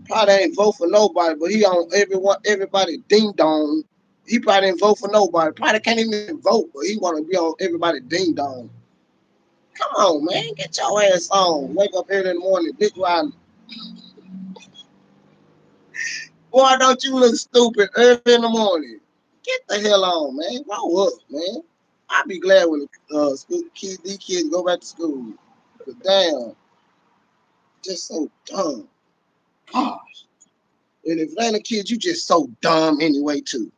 Probably ain't vote for nobody, but he on everybody ding dong. He probably didn't vote for nobody. Probably can't even vote, but he want to be on everybody ding dong. Come on, man, get your ass on. Wake up early in the morning, big riding. Boy, don't you look stupid early in the morning? Get the hell on, man. Grow up, man. I'll be glad when these kids go back to school. But damn, just so dumb. Gosh. And if it ain't a kid, you just so dumb anyway, too.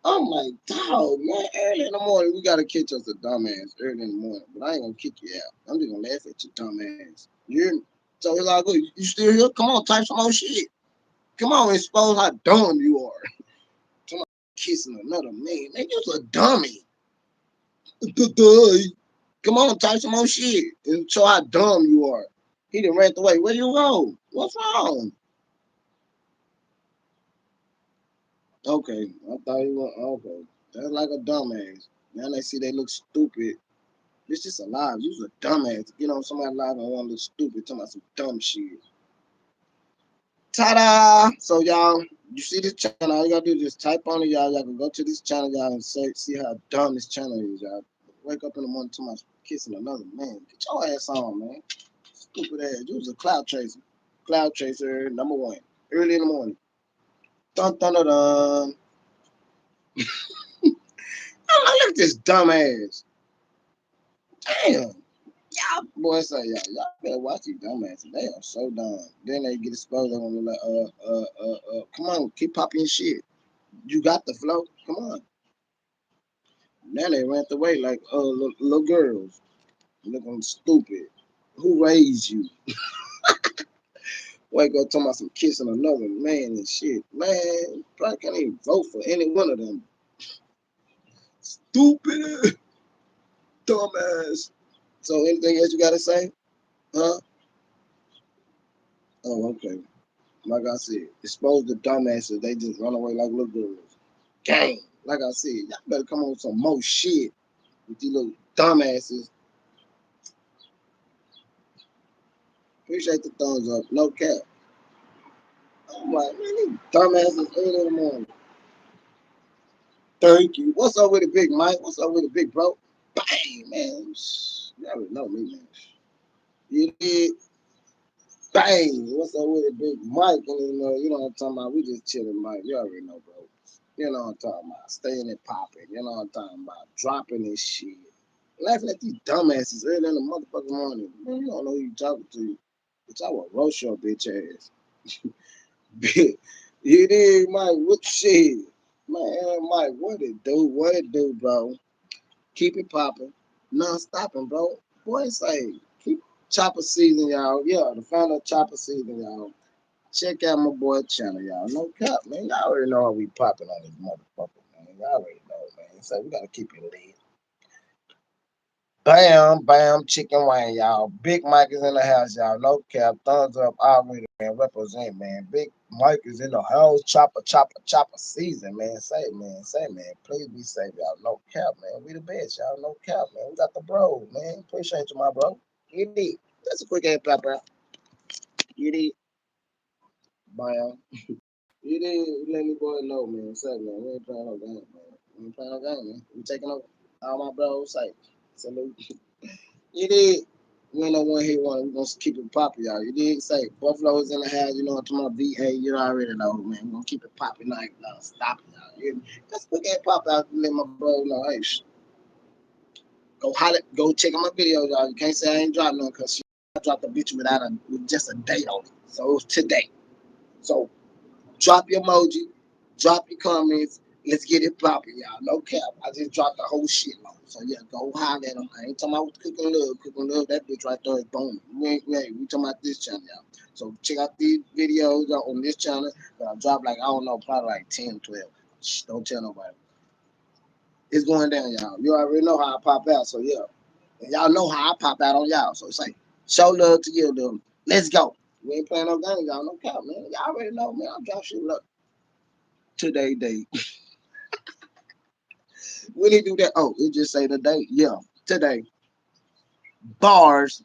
I'm like, dog, man, early in the morning, we gotta catch us a dumbass early in the morning. But I ain't gonna kick you out. I'm just gonna laugh at your dumbass. You hear me? So it's all good. You still here? Come on, type some more shit. Come on, expose how dumb you are. Come on, kissing another man. Man, you're a dummy. Come on, type some more shit and show how dumb you are. He done ran away. Where you go? What's wrong? Okay, I thought he was okay. That's like a dumbass. Now they see they look stupid. It's just a lie. You was a dumbass. Get on somebody's live and want to look stupid, talking about some dumb shit. Ta-da! So y'all, you see this channel? All you gotta do is just type on it, y'all. Y'all can go to this channel, y'all, and see how dumb this channel is, y'all. Wake up in the morning to my kissing another man. Get your ass on, man. Stupid ass. You was a cloud chaser. Cloud chaser number one. Early in the morning. Dun dun dun dun. Oh, look at this dumb ass. Damn. Y'all boys say y'all better watch these dumbasses. They are so dumb. Then they get exposed on like come on, keep popping shit. You got the flow. Come on. Now they ran away like little girls. Looking stupid. Who raised you? Wake up talking about some kissing another man and shit. Man, probably can't even vote for any one of them. Stupid dumbass. So anything else you gotta say? Huh? Oh, okay. Like I said, expose the dumbasses. They just run away like little girls. Gang. Like I said, y'all better come on with some more shit with these little dumbasses. Appreciate the thumbs up. No cap. I'm like, man, these dumbasses early in the morning. Thank you. What's up with the big Mike? What's up with the big bro? Bang, man. You already know me, man. You did. Bang. What's up with the big Mike? And you know what I'm talking about? We just chilling, Mike. You already know, bro. You know what I'm talking about. Staying and popping. You know what I'm talking about. Dropping this shit. Laughing at these dumbasses early in the motherfucking morning. Man, you don't know who you talking to. Bitch, I will roast your bitch ass. You did, Mike. What shit? Man, Mike, what it do? What it do, bro? Keep it popping. Non-stopping, bro. Boy, say, keep chopper season, y'all. Yeah, the final chopper season, y'all. Check out my boy channel, y'all. No cap, man. Y'all already know how we popping on this motherfucker, man. Y'all already know, man. So we gotta keep it lit. Bam, bam, chicken wing, y'all. Big Mike is in the house, y'all. No cap, thumbs up, already, man. Represent, man. Big Mike is in the house. Chopper, chopper, chopper season, man. Say, man. Please be safe, y'all. No cap, man. We the best, y'all. No cap, man. We got the bro, man. Appreciate you, my bro. You did. That's a quick ass pop out. You did. Bam. You did. Let me boy know, man. Say, man. We ain't playing no game, man. We ain't playing no game, man. We taking over. All my bros, say. Salute. You did. We ain't no one here one. We gonna keep it popping, y'all. You did say Buffalo is in the house. You know what I'm talking about? VA. You already know, man. We gonna keep it popping like stop it, y'all. You hear me? Let's look at pop out and let my bro know. Hey, go holler, go check out my videos, y'all. You can't say I ain't dropped none because I dropped the bitch with just a date on it. So it was today. So drop your emoji, drop your comments. Let's get it popping, y'all. No cap. I just dropped the whole shit on. So yeah, go holler at them. I ain't talking about cooking love. Cooking love, that bitch right there is booming. We talking about this channel, y'all. So check out these videos on this channel. But I dropped like, I don't know, probably like 10, 12. Shh, don't tell nobody. It's going down, y'all. You already know how I pop out, so yeah. And y'all know how I pop out on y'all. So it's like, show love to you, them. Let's go. We ain't playing no games, y'all. No cap, man. Y'all already know, man. I'm drop shit up today date. Will he do that? Oh, it just say the date. Yeah, today. Bars.